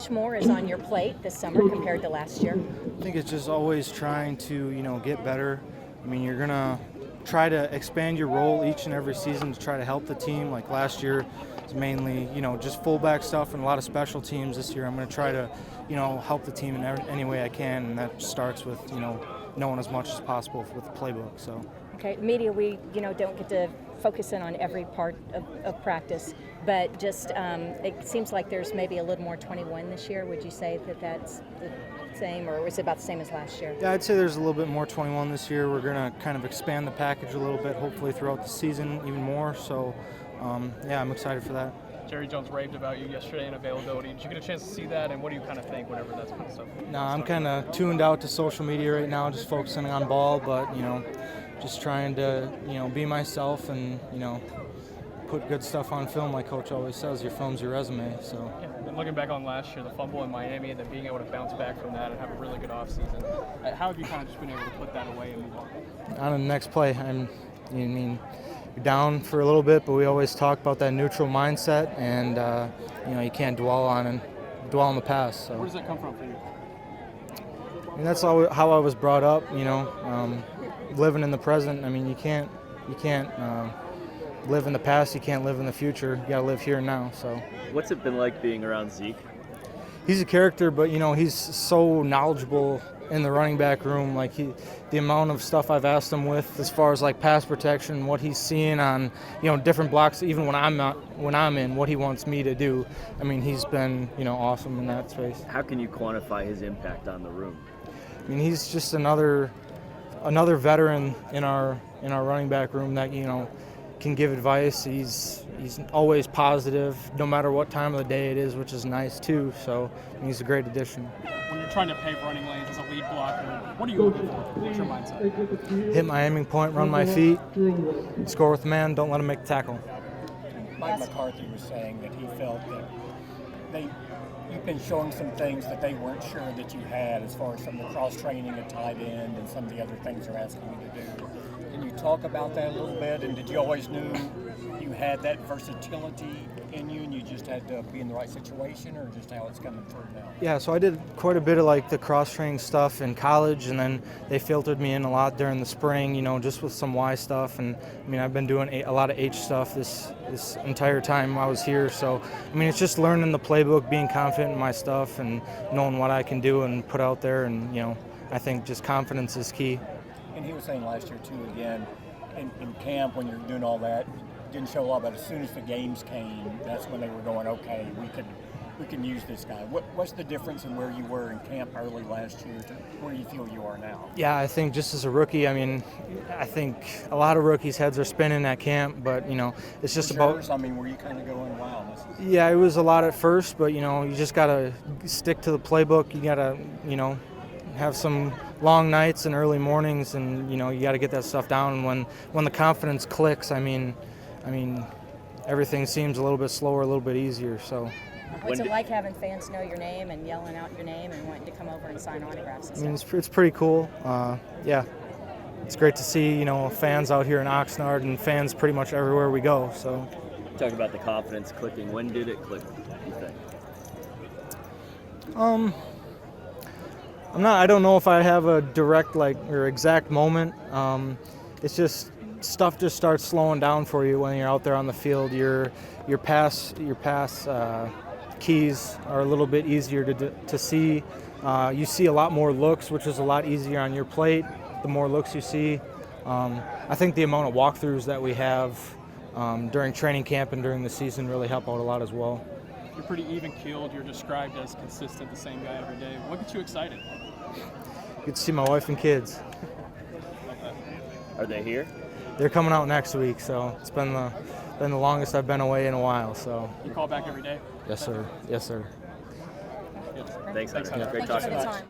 much more is on your plate this summer compared to last year? I think it's just always trying to, get better. I mean, you're going to try to expand your role each and every season to try to help the team. Like last year, it's mainly, just fullback stuff and a lot of special teams. This year, I'm going to try to, help the team in any way I can, and that starts with, knowing as much as possible with the playbook. So. Okay, media, we, don't get to focus in on every part of practice, but just it seems like there's maybe a little more 21 this year. Would you say that that's the same, or was it about the same as last year? Yeah, I'd say there's a little bit more 21 this year. We're going to kind of expand the package a little bit, hopefully throughout the season even more. So, I'm excited for that. Jerry Jones raved about you yesterday in availability. Did you get a chance to see that, and what do you kind of think whenever that's kind of stuff? No, I'm kind of tuned out to social media right now, just focusing on ball, but, just trying to, be myself and, put good stuff on film. Like Coach always says, your film's your resume. So. Yeah, and looking back on last year, the fumble in Miami, and then being able to bounce back from that and have a really good offseason, how have you kind of just been able to put that away and move on? On the next play, you're down for a little bit, but we always talk about that neutral mindset, and you can't dwell on the past. So. Where does that come from for you? That's how I was brought up. Living in the present. I mean, you can't live in the past. You can't live in the future. You got to live here and now. So. What's it been like being around Zeke? He's a character, but he's so knowledgeable in the running back room. Like the amount of stuff I've asked him with, as far as like pass protection, what he's seeing on different blocks, even when I'm in, what he wants me to do. I mean, he's been awesome in that space. How can you quantify his impact on the room? I mean, he's just another veteran in our running back room that can give advice. He's always positive, no matter what time of the day it is, which is nice too. So he's a great addition. When you're trying to pave running lanes as a lead blocker, what are you looking for? What's your mindset? Hit my aiming point, run my feet, score with the man, don't let him make the tackle. Mike McCarthy was saying that he felt that you've been showing some things that they weren't sure that you had, as far as some of the cross-training at tight end and some of the other things they're asking you to do. Can you talk about that a little bit? And did you always knew you had that versatility in you and you just had to be in the right situation, or just how it's coming through now? Yeah, so I did quite a bit of like the cross-training stuff in college, and then they filtered me in a lot during the spring, just with some Y stuff. And I mean, I've been doing a lot of H stuff this entire time I was here. So I mean, it's just learning the playbook, being confident in my stuff, and knowing what I can do and put out there. And I think just confidence is key. And he was saying last year too, again, in camp when you're doing all that, didn't show a lot, but as soon as the games came, that's when they were going, okay, we can use this guy. What's the difference in where you were in camp early last year to where you feel you are now? Yeah, I think just as a rookie, I mean, I think a lot of rookies' heads are spinning at camp, but it's just about. I mean, were you kind of going, wow? Yeah, it was a lot at first, but you just gotta stick to the playbook. You gotta have some long nights and early mornings, and you got to get that stuff down. And when the confidence clicks, I mean, everything seems a little bit slower, a little bit easier. So. What's it like having fans know your name and yelling out your name and wanting to come over and sign autographs? I mean, it's pretty cool. Yeah, it's great to see fans out here in Oxnard and fans pretty much everywhere we go. So. Talk about the confidence clicking. When did it click, you think? I don't know if I have a direct or exact moment. It's just stuff just starts slowing down for you when you're out there on the field. Your pass keys are a little bit easier to see. You see a lot more looks, which is a lot easier on your plate. The more looks you see, I think the amount of walkthroughs that we have during training camp and during the season really help out a lot as well. You're pretty even-keeled. You're described as consistent, the same guy every day. What gets you excited? Get to see my wife and kids. Are they here? They're coming out next week, so it's been the longest I've been away in a while. So. You call back every day? Yes, sir. Yes, sir. Thanks, Hunter. Great talking. Thank you for the time.